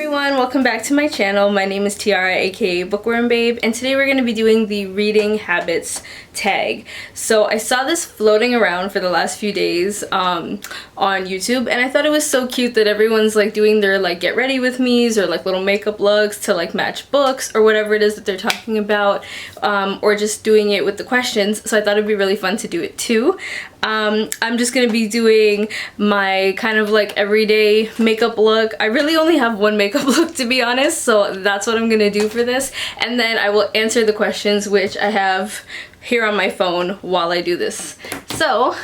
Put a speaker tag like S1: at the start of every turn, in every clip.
S1: everyone, welcome back to my channel. My name is Tiara, aka Bookworm Babe, and today we're going to be doing the reading habits tag. So I saw this floating around for the last few days on YouTube, and I thought it was so cute that everyone's like doing their like get ready with me's or like little makeup looks to like match books or whatever it is that they're talking about, or just doing it with the questions. So I thought it'd be really fun to do it too. I'm just gonna be doing my kind of like everyday makeup look. I really only have one makeup look, to be honest, so that's what I'm gonna do for this, and then I will answer the questions which I have here on my phone while I do this. So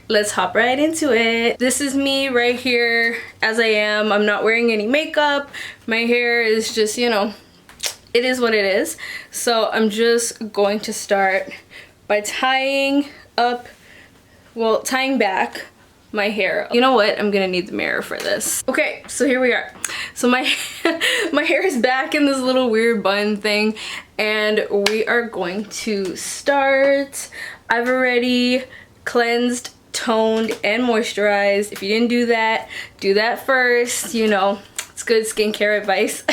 S1: let's hop right into it. This is me right here as I am. I'm not wearing any makeup. My hair is just, you know, it is what it is. So I'm just going to start by tying back my hair. You know what? I'm gonna need the mirror for this. Okay, so here we are. So my hair is back in this little weird bun thing, and we are going to start. I've already cleansed, toned, and moisturized. If you didn't do that first. You know, it's good skincare advice.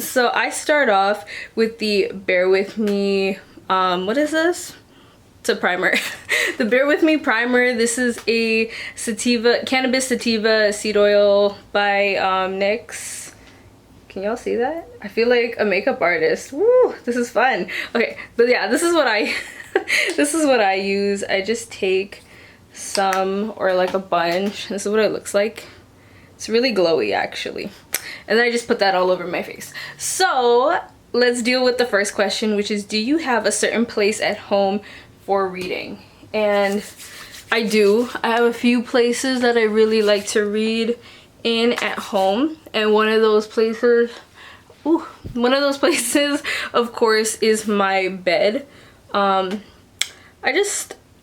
S1: So I start off with the Bear With Me, what is this? It's a primer. The Bear With Me primer. This is a cannabis sativa seed oil by NYX. Can y'all see that? I feel like a makeup artist. Woo, this is fun. Okay, but yeah, this is what I this is what I use. I just take some, or like a bunch. This is what it looks like. It's really glowy actually. And then I just put that all over my face. So let's deal with the first question, which is, do you have a certain place at home for reading? And I do. I have a few places that I really like to read in at home, and one of those places of course is my bed. I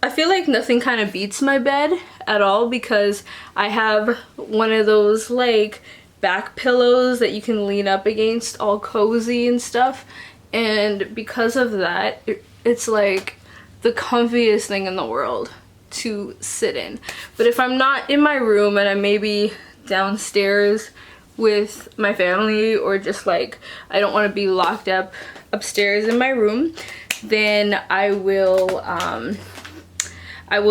S1: feel like nothing kind of beats my bed at all, because I have one of those like back pillows that you can lean up against, all cozy and stuff, and because of that it's like the comfiest thing in the world to sit in. But if I'm not in my room and I'm maybe downstairs with my family, or just like I don't want to be locked up upstairs in my room, then I will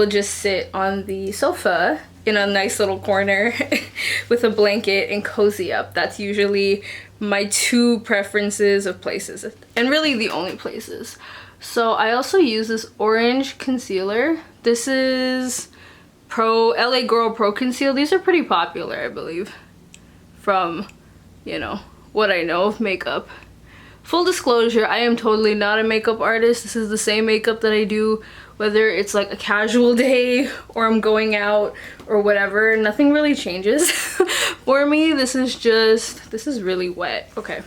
S1: just sit on the sofa in a nice little corner with a blanket and cozy up. That's usually my two preferences of places, and really the only places. So I also use this orange concealer. This is LA Girl Pro Conceal. These are pretty popular, I believe, from, you know, what I know of makeup. Full disclosure, I am totally not a makeup artist. This is the same makeup that I do whether it's like a casual day or I'm going out or whatever. Nothing really changes for me. This is really wet. Okay,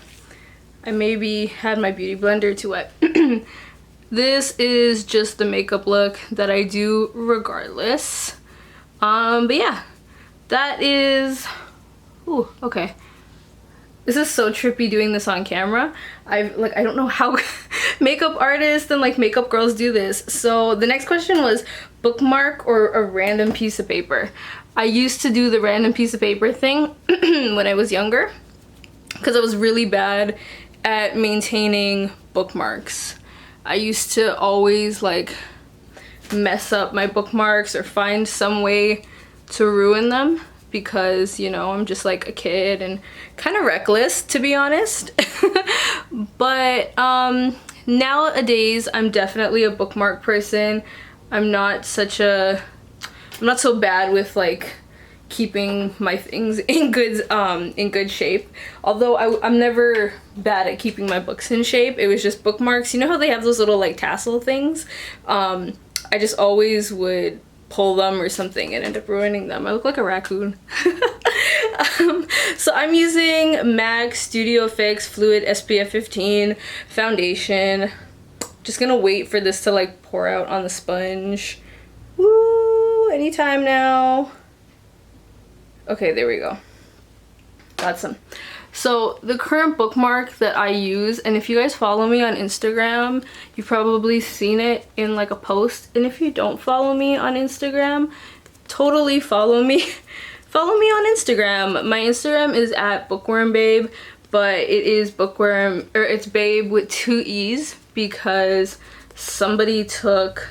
S1: I maybe had my beauty blender too wet. This is just the makeup look that I do regardless. But yeah, that is, ooh, okay. This is so trippy doing this on camera. I don't know how makeup artists and like makeup girls do this. So the next question was bookmark or a random piece of paper. I used to do the random piece of paper thing when I was younger, because I was really bad at maintaining bookmarks. I used to always like mess up my bookmarks or find some way to ruin them, because, you know, I'm just like a kid and kind of reckless, to be honest. But nowadays I'm definitely a bookmark person. I'm not so bad with like keeping my things in good shape, although I'm never bad at keeping my books in shape. It was just bookmarks. You know how they have those little like tassel things? I just always would pull them or something and end up ruining them. I look like a raccoon. So I'm using MAC Studio Fix Fluid SPF 15 foundation. Just gonna wait for this to like pour out on the sponge. Woo, anytime now. Okay, there we go. Got some. So the current bookmark that I use, and if you guys follow me on Instagram, you've probably seen it in like a post, and if you don't follow me on Instagram, totally follow me follow me on Instagram. My Instagram is at bookwormbabe, but it is bookworm, or it's babe with 2 E's because somebody took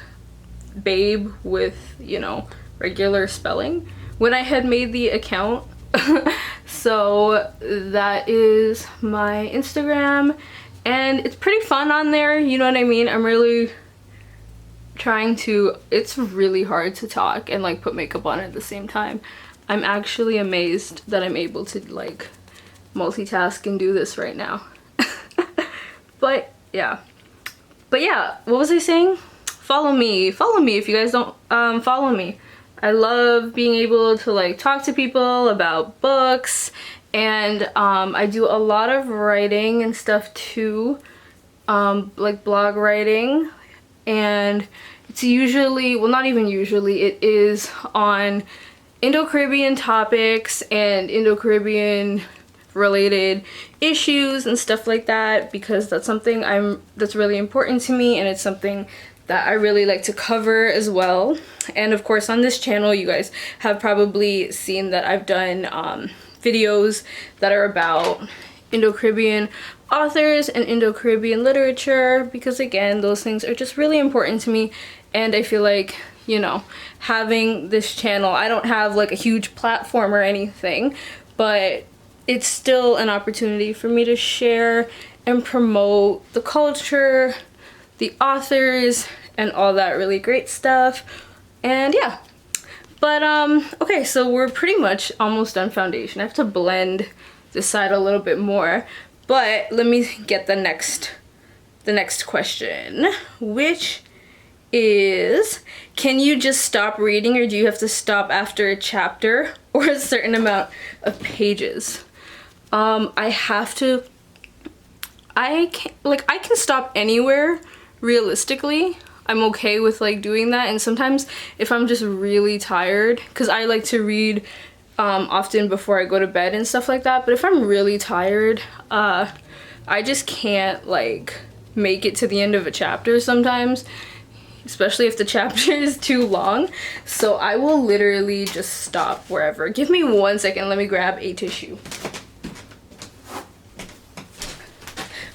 S1: babe with, you know, regular spelling when I had made the account. So that is my Instagram, and it's pretty fun on there, you know what I mean? I'm really trying to, it's really hard to talk and like put makeup on at the same time. I'm actually amazed that I'm able to like multitask and do this right now. But yeah, what was I saying? Follow me if you guys don't follow me. I love being able to like talk to people about books, and I do a lot of writing and stuff too, like blog writing, and it's usually, well, not even usually, it is on Indo-Caribbean topics and Indo-Caribbean related issues and stuff like that, because that's something that's really important to me, and it's something that I really like to cover as well. And of course on this channel you guys have probably seen that I've done videos that are about Indo-Caribbean authors and Indo-Caribbean literature, because again, those things are just really important to me. And I feel like, you know, having this channel, I don't have like a huge platform or anything, but it's still an opportunity for me to share and promote the culture, the authors, and all that really great stuff. And yeah, but okay, so we're pretty much almost done foundation. I have to blend this side a little bit more, but let me get the next question, which is, can you just stop reading, or do you have to stop after a chapter or a certain amount of pages? I can stop anywhere realistically. I'm okay with like doing that, and sometimes if I'm just really tired, because I like to read often before I go to bed and stuff like that, but if I'm really tired, I just can't like make it to the end of a chapter sometimes, especially if the chapter is too long. So I will literally just stop wherever. Give me 1 second, let me grab a tissue.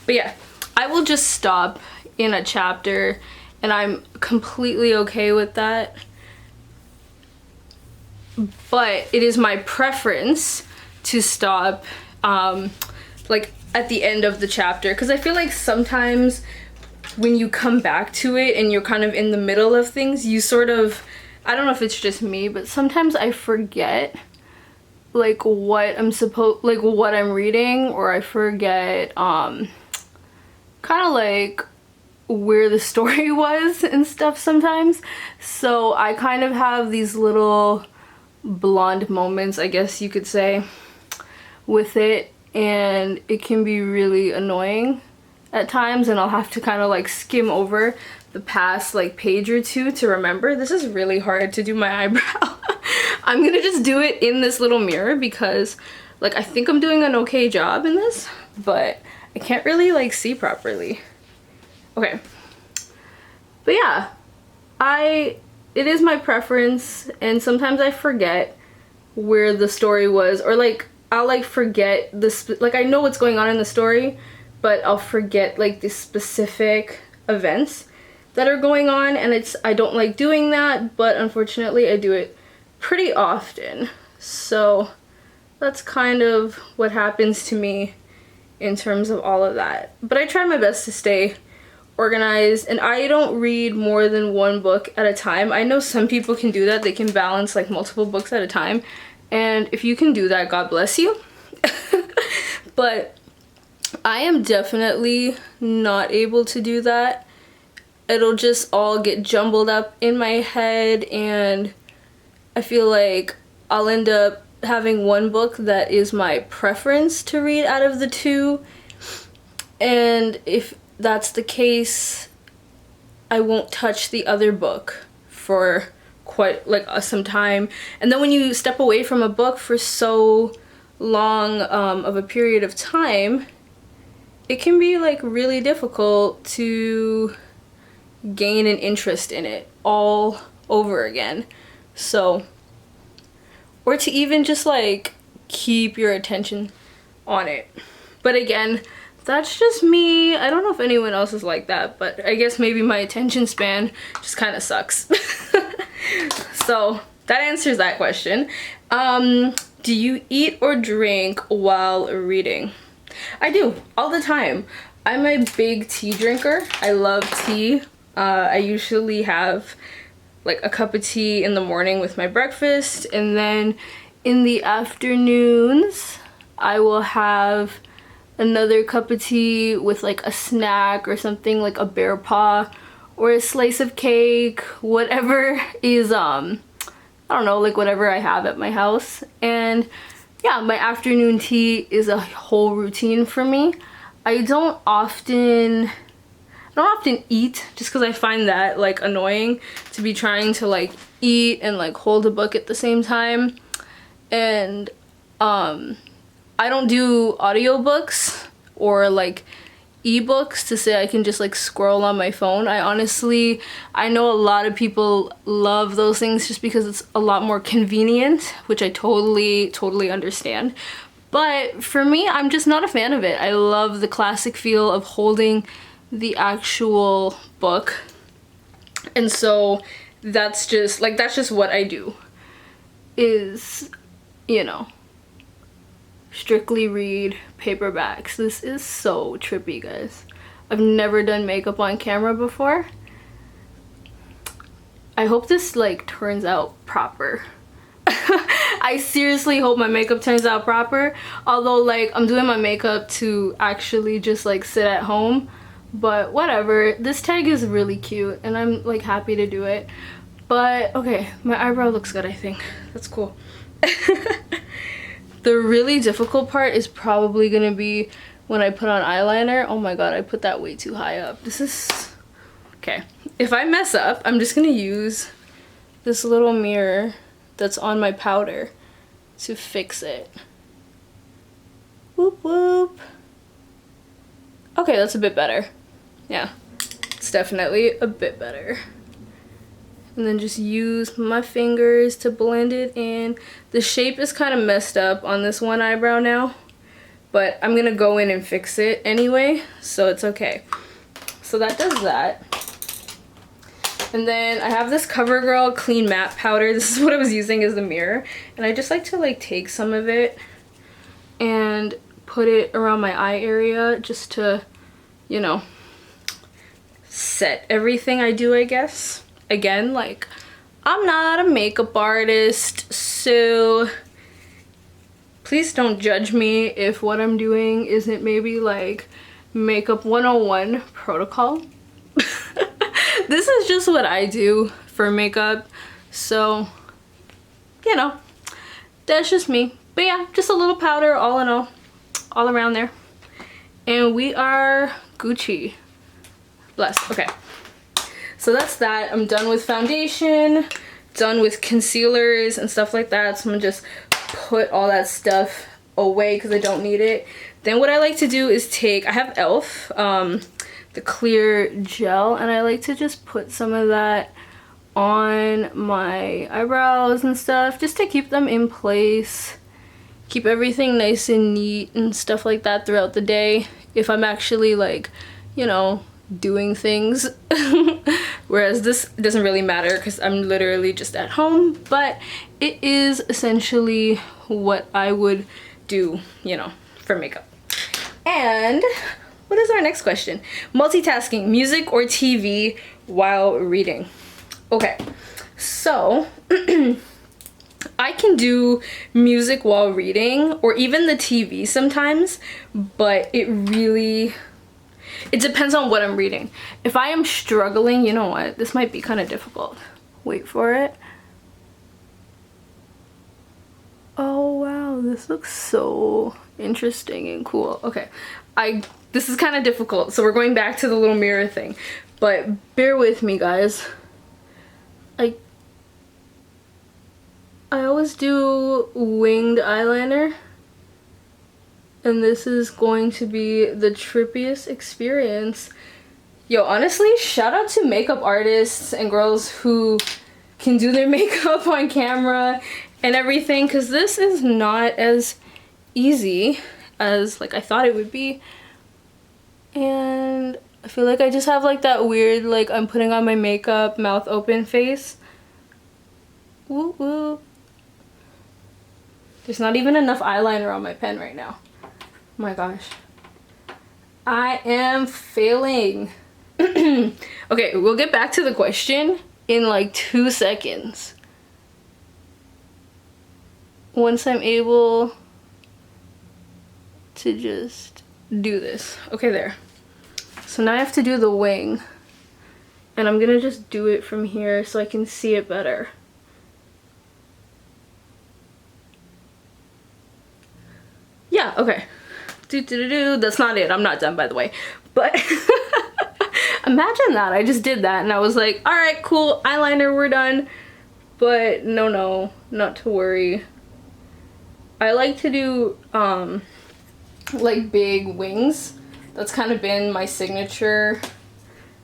S1: But yeah, I will just stop in a chapter, and I'm completely okay with that. But it is my preference to stop like at the end of the chapter, because I feel like sometimes when you come back to it and you're kind of in the middle of things, you sort of, I don't know if it's just me, but sometimes I forget like what I'm reading, or I forget kind of like where the story was and stuff sometimes. So I kind of have these little blonde moments, I guess you could say, with it, and it can be really annoying at times, and I'll have to kind of like skim over the past like page or two to remember. This is really hard to do my eyebrow. I'm gonna just do it in this little mirror because like I think I'm doing an okay job in this, but I can't really like see properly. Okay, but yeah, it is my preference, and sometimes I forget where the story was, or like I'll like forget like I know what's going on in the story, but I'll forget like the specific events that are going on, and I don't like doing that, but unfortunately I do it pretty often. So that's kind of what happens to me in terms of all of that. But I try my best to stay organized, and I don't read more than 1 book at a time. I know some people can do that. They can balance like multiple books at a time, and if you can do that, God bless you. But I am definitely not able to do that. It'll just all get jumbled up in my head, and I feel like I'll end up having 1 book that is my preference to read out of the 2, and if that's the case, I won't touch the other book for quite like some time. And then when you step away from a book for so long of a period of time, it can be like really difficult to gain an interest in it all over again. So, or to even just like keep your attention on it. But again, that's just me. I don't know if anyone else is like that, but I guess maybe my attention span just kind of sucks. So that answers that question. Do you eat or drink while reading? I do, all the time. I'm a big tea drinker. I love tea. I usually have like a cup of tea in the morning with my breakfast, and then in the afternoons I will have another cup of tea with like a snack or something, like a bear paw or a slice of cake, whatever is I don't know, like whatever I have at my house. And yeah, my afternoon tea is a whole routine for me. I don't often eat, just because I find that like annoying to be trying to like eat and like hold a book at the same time. And I don't do audiobooks or like ebooks to say I can just like scroll on my phone. I know a lot of people love those things just because it's a lot more convenient, which I totally understand. But for me, I'm just not a fan of it. I love the classic feel of holding the actual book. And so that's just what I do, is, you know, strictly read paperbacks. This is so trippy, guys. I've never done makeup on camera before. I hope this like turns out proper. I seriously hope my makeup turns out proper, although like I'm doing my makeup to actually just like sit at home. But whatever, this tag is really cute and I'm like happy to do it. But okay, my eyebrow looks good, I think. That's cool. The really difficult part is probably gonna be when I put on eyeliner. Oh my god, I put that way too high up. This is... okay. If I mess up, I'm just gonna use this little mirror that's on my powder to fix it. Whoop whoop. Okay, that's a bit better. Yeah, it's definitely a bit better. And then just use my fingers to blend it in. The shape is kind of messed up on this one eyebrow now, but I'm gonna go in and fix it anyway, so it's okay. So that does that. And then I have this CoverGirl Clean Matte Powder. This is what I was using as the mirror, and I just like to like take some of it and put it around my eye area just to, you know, set everything I do, I guess. Again, like, I'm not a makeup artist, so please don't judge me if what I'm doing isn't maybe like makeup 101 protocol. This is just what I do for makeup, so, you know, that's just me. But yeah, just a little powder all in all around there. And we are Gucci. Blessed. Okay. So that's that. I'm done with foundation, done with concealers and stuff like that. So I'm gonna just put all that stuff away because I don't need it. Then what I like to do is take, I have e.l.f. The clear gel, and I like to just put some of that on my eyebrows and stuff just to keep them in place, keep everything nice and neat and stuff like that throughout the day if I'm actually like, you know, doing things. Whereas this doesn't really matter because I'm literally just at home, but it is essentially what I would do, you know, for makeup. And what is our next question? Multitasking, music or TV while reading. Okay, so I can do music while reading or even the TV sometimes, but it depends on what I'm reading. If I am struggling, you know what, this might be kind of difficult. Wait for it. Oh wow, this looks so interesting and cool. Okay, this is kind of difficult, so we're going back to the little mirror thing, but bear with me, guys. I always do winged eyeliner, and this is going to be the trippiest experience. Yo, honestly, shout out to makeup artists and girls who can do their makeup on camera and everything, because this is not as easy as like I thought it would be. And I feel like I just have like that weird like I'm putting on my makeup mouth open face. Woo woo. There's not even enough eyeliner on my pen right now. Oh my gosh. I am failing. Okay, we'll get back to the question in like 2 seconds. Once I'm able to just do this. Okay, there. So now I have to do the wing. And I'm gonna just do it from here so I can see it better. Yeah, okay. That's not it. I'm not done, by the way. But imagine that. I just did that and I was like, all right, cool, eyeliner, we're done. But no, not to worry. I like to do like big wings. That's kind of been my signature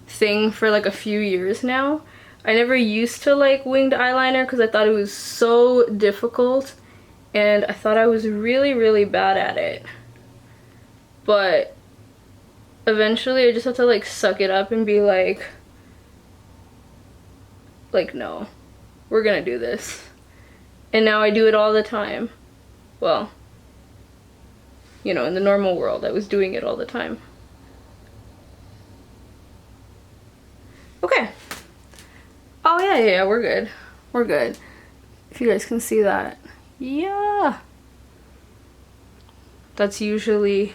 S1: thing for like a few years now. I never used to like winged eyeliner because I thought it was so difficult and I thought I was really bad at it. But eventually I just have to like suck it up and be like no, we're gonna do this. And now I do it all the time. Well, you know, in the normal world I was doing it all the time. Okay. Oh yeah, we're good. We're good. If you guys can see that. Yeah. That's usually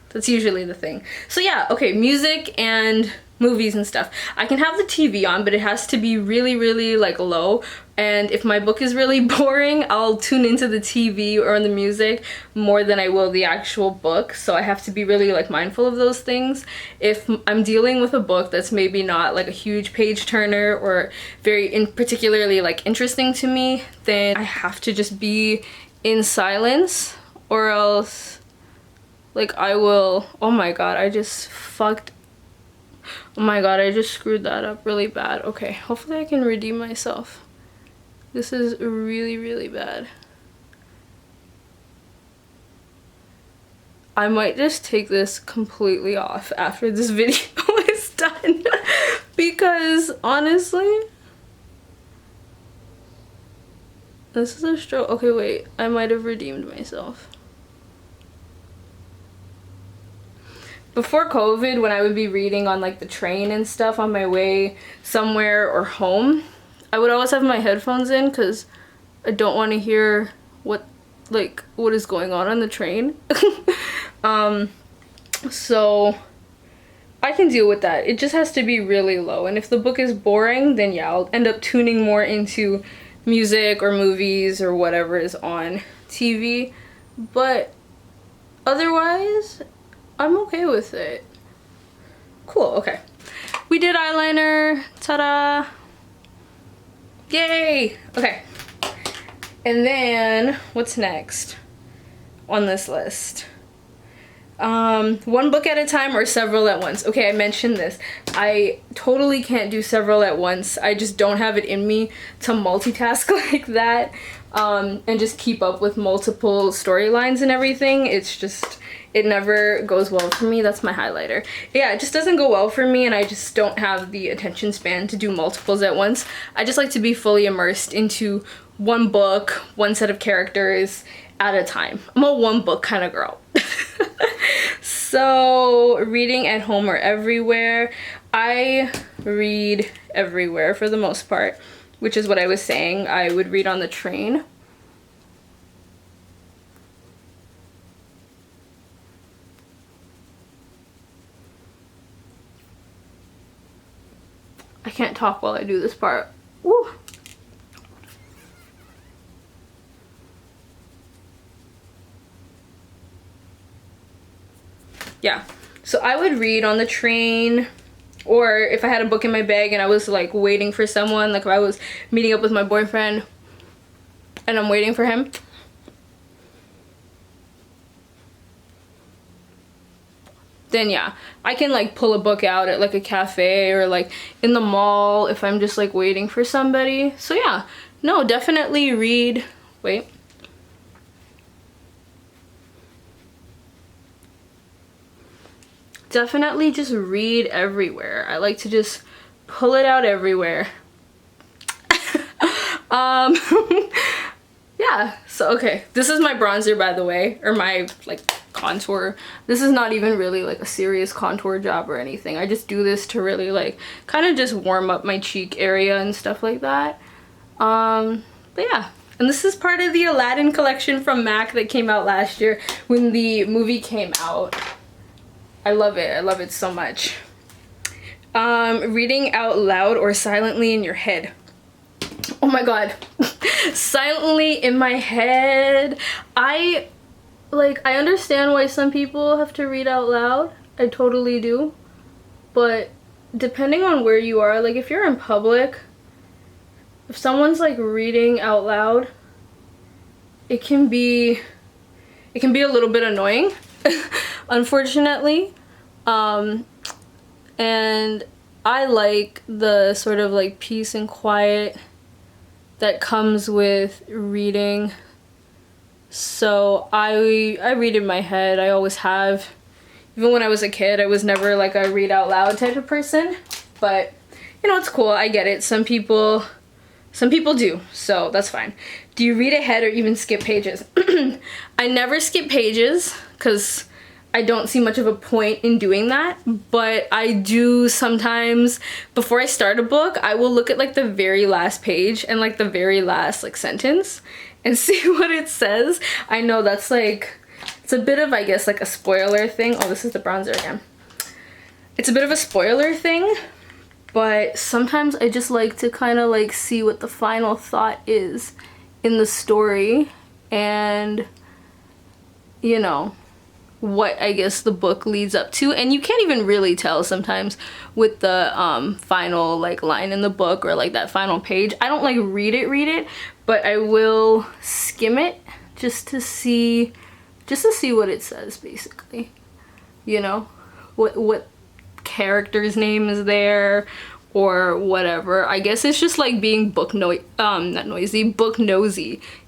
S1: the thing. So yeah, okay, music and movies and stuff. I can have the TV on, but it has to be really like low. And if my book is really boring, I'll tune into the TV or the music more than I will the actual book. So I have to be really like mindful of those things. If I'm dealing with a book that's maybe not like a huge page turner or very particularly like interesting to me, then I have to just be in silence, or else like I will, oh my god, I just fucked, oh my god, I just screwed that up really bad. Okay, hopefully I can redeem myself. This is really bad. I might just take this completely off after this video is done because honestly, this is a stroke. Okay, wait, I might have redeemed myself. Before COVID, when I would be reading on like the train and stuff on my way somewhere or home, I would always have my headphones in because I don't want to hear what is going on the train. So I can deal with that. It just has to be really low. And if the book is boring, then yeah, I'll end up tuning more into music or movies or whatever is on TV. But otherwise, I'm okay with it. Cool, okay. We did eyeliner, ta-da. Yay, okay. And then, what's next on this list? One book at a time or several at once. Okay, I mentioned this. I totally can't do several at once. I just don't have it in me to multitask like that, and just keep up with multiple storylines and everything. It's just, it never goes well for me. That's my highlighter. Yeah, it just doesn't go well for me, and I just don't have the attention span to do multiples at once. I just like to be fully immersed into one book, one set of characters at a time. I'm a one book kind of girl. So reading at home or everywhere, I read everywhere for the most part, which is what I was saying. I would read on the train. I can't talk while I do this part. Woo. Yeah, so I would read on the train, or if I had a book in my bag and I was like waiting for someone, like if I was meeting up with my boyfriend and I'm waiting for him, then yeah, I can like pull a book out at like a cafe or like in the mall if I'm just like waiting for somebody. So yeah, no, definitely read. Wait. Definitely just read everywhere. I like to just pull it out everywhere. Yeah, so okay, this is my bronzer, by the way, or my like contour. This is not even really like a serious contour job or anything. I just do this to really like kind of just warm up my cheek area and stuff like that. But yeah, and this is part of the Aladdin collection from MAC that came out last year when the movie came out. I love it. I love it so much. Reading out loud or silently in your head. Oh my god. Silently in my head. I understand why some people have to read out loud. I totally do. But depending on where you are, like if you're in public, if someone's like reading out loud, it can be a little bit annoying, unfortunately. And I like the sort of like peace and quiet that comes with reading. So I read in my head. I always have. Even when I was a kid, I was never like a read out loud type of person. But you know, it's cool. I get it. Some people do, so that's fine. Do you read ahead or even skip pages? I never skip pages because I don't see much of a point in doing that, but I do sometimes. Before I start a book, I will look at like the very last page and like the very last like sentence and see what it says. I know that's like, it's a bit of, I guess, like a spoiler thing. Oh, this is the bronzer again. It's a bit of a spoiler thing, but sometimes I just like to kind of like see what the final thought is in the story and, you know, what I guess the book leads up to. And you can't even really tell sometimes with the final like line in the book or like that final page. I don't like read it, but I will skim it just to see what it says, basically. You know, what character's name is there or whatever. I guess it's just like being book nosy,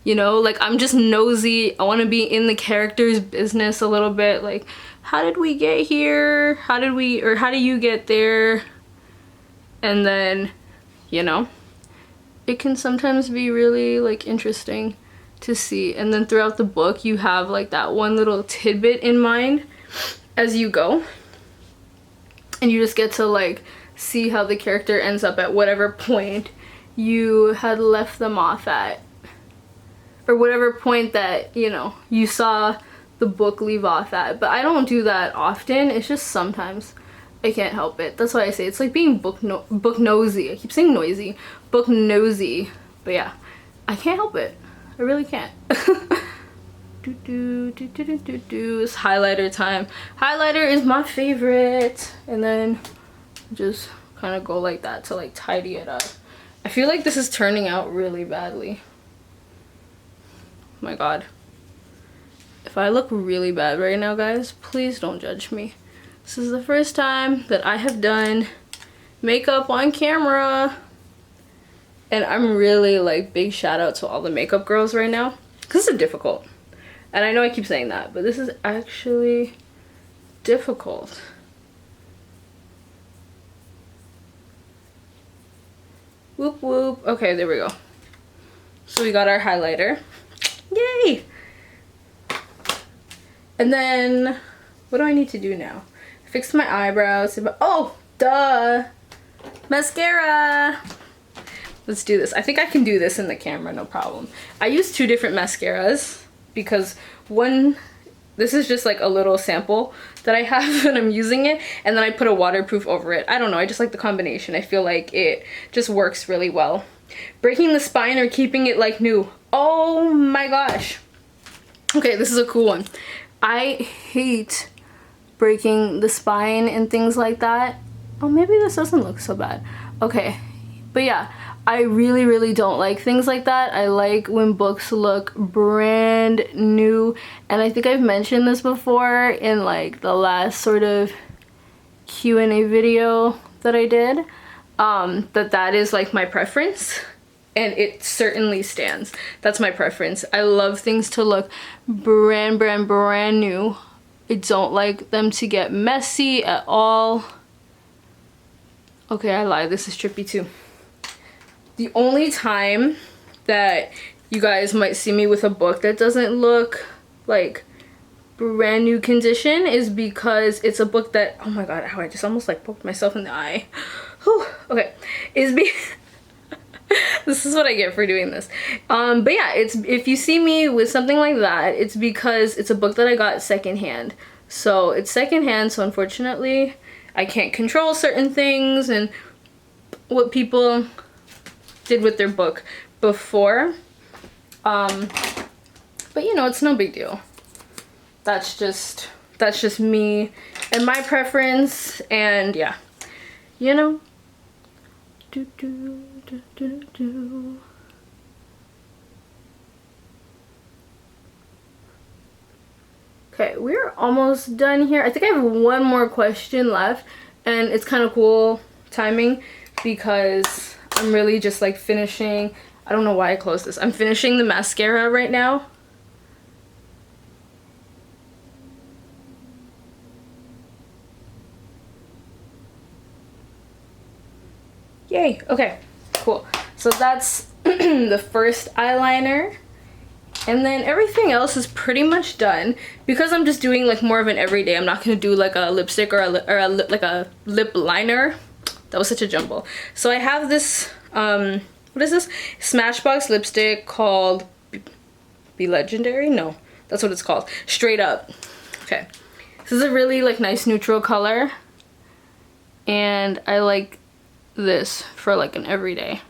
S1: you know, like I'm just nosy. I want to be in the character's business a little bit, like how did we get here, how do you get there? And then, you know, it can sometimes be really like interesting to see. And then throughout the book you have like that one little tidbit in mind as you go, and you just get to like see how the character ends up at whatever point you had left them off at, or whatever point that, you know, you saw the book leave off at. But I don't do that often. It's just sometimes I can't help it. That's why I say it's like being book nosy. I keep saying noisy. Book nosy. But yeah, I can't help it. I really can't. It's highlighter time. Highlighter is my favorite. And then just kind of go like that to like tidy it up. I feel like this is turning out really badly. Oh my god. If I look really bad right now, guys, please don't judge me. This is the first time that I have done makeup on camera. And I'm really like, big shout out to all the makeup girls right now. Because this is difficult. And I know I keep saying that, but this is actually difficult. Whoop whoop. Okay, there we go. So we got our highlighter. Yay! And then, what do I need to do now? Fix my eyebrows. Oh, duh! Mascara! Let's do this. I think I can do this in the camera, no problem. I use 2 different mascaras because one, this is just like a little sample that I have and I'm using it, and then I put a waterproof over it. I don't know, I just like the combination. I feel like it just works really well. Breaking the spine or keeping it like new. Oh my gosh. Okay, this is a cool one. I hate breaking the spine and things like that. Oh, maybe this doesn't look so bad. Okay, but yeah, I really don't like things like that. I like when books look brand new, and I think I've mentioned this before in like the last sort of Q&A video that I did, that is like my preference. and it certainly stands. That's my preference. I love things to look brand new. I don't like them to get messy at all. Okay, I lied, this is trippy too. The only time that you guys might see me with a book that doesn't look like brand new condition is because it's a book that, oh my god, ow, I just almost like poked myself in the eye. Whew, okay, this is what I get for doing this. But yeah, it's, if you see me with something like that, it's because it's a book that I got secondhand. So it's secondhand, so unfortunately I can't control certain things and what people did with their book before. But you know, it's no big deal. That's just me and my preference, and yeah, you know. Okay, we're almost done here. I think I have one more question left, and it's kind of cool timing because I'm really just like finishing. I don't know why I closed this. I'm finishing the mascara right now. Yay, okay, cool. So that's the first eyeliner. And then everything else is pretty much done. Because I'm just doing like more of an everyday, I'm not gonna do like a lipstick or like a lip liner. That was such a jumble. So I have this, what is this? Smashbox lipstick called Be Legendary? No, that's what it's called. Straight Up. Okay. This is a really like nice neutral color. And I like this for like an everyday.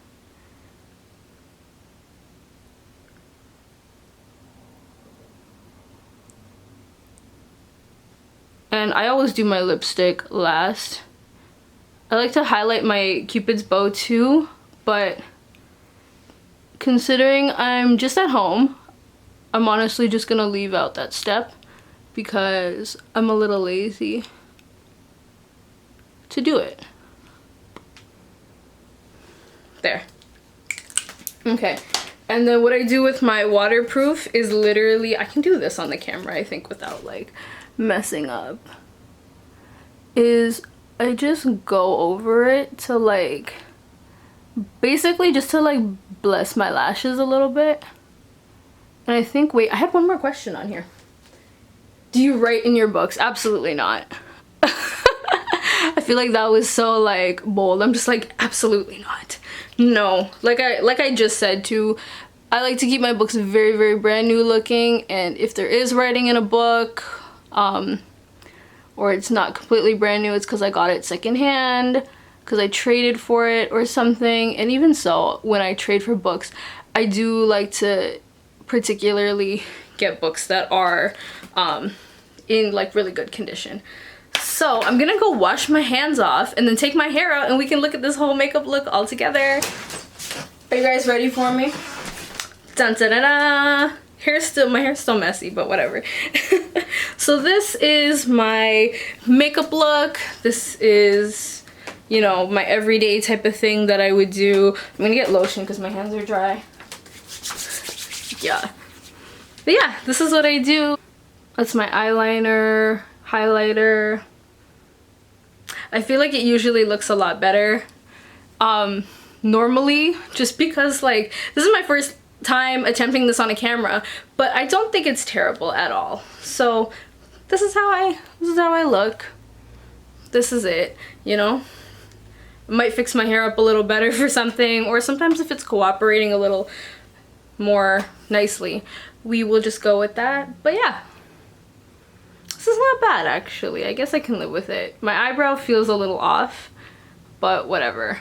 S1: And I always do my lipstick last. I like to highlight my Cupid's bow too, but considering I'm just at home, I'm honestly just gonna leave out that step because I'm a little lazy to do it. There. Okay. And then what I do with my waterproof is literally, I can do this on the camera, I think, without like messing up, is I just go over it to like, basically just to like bless my lashes a little bit. And I think, wait, I have one more question on here. Do you write in your books? Absolutely not. I feel like that was so like bold. I'm just like, absolutely not. No, like I just said too, I like to keep my books very brand new looking, and if there is writing in a book, or it's not completely brand new, it's because I got it secondhand, because I traded for it or something. And even so, when I trade for books, I do like to particularly get books that are in like really good condition. So I'm gonna go wash my hands off and then take my hair out and we can look at this whole makeup look all together. Are you guys ready for me? Dun da da da! My hair's still messy, but whatever. So this is my makeup look. This is, you know, my everyday type of thing that I would do. I'm gonna get lotion because my hands are dry. Yeah. But yeah, this is what I do. That's my eyeliner, highlighter. I feel like it usually looks a lot better normally, just because like this is my first time attempting this on a camera, but I don't think it's terrible at all. So this is how I look. This is it, you know. I might fix my hair up a little better for something, or sometimes if it's cooperating a little more nicely, we will just go with that. But yeah, this is not bad actually. I guess I can live with it. My eyebrow feels a little off, but whatever.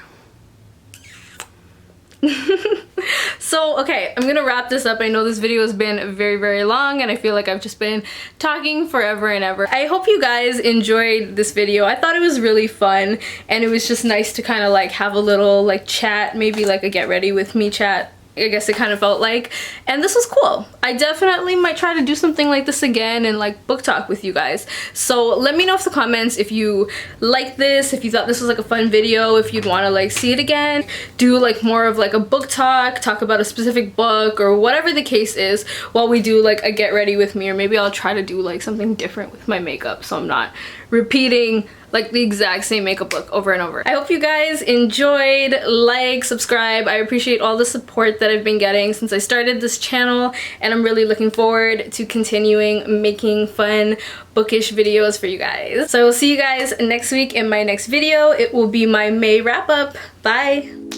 S1: So okay, I'm gonna wrap this up. I know this video has been very long and I feel like I've just been talking forever and ever. I hope you guys enjoyed this video. I thought it was really fun and it was just nice to kind of like have a little like chat, maybe like a get ready with me chat I guess it kind of felt like, and this was cool. I definitely might try to do something like this again and like book talk with you guys. So let me know in the comments if you like this, if you thought this was like a fun video, if you'd want to like see it again, do like more of like a book talk about a specific book or whatever the case is while we do like a get ready with me, or maybe I'll try to do like something different with my makeup so I'm not repeating like the exact same makeup look over and over. I hope you guys enjoyed. Like, subscribe. I appreciate all the support that I've been getting since I started this channel, and I'm really looking forward to continuing making fun bookish videos for you guys. So I will see you guys next week in my next video. It will be my May wrap up. Bye!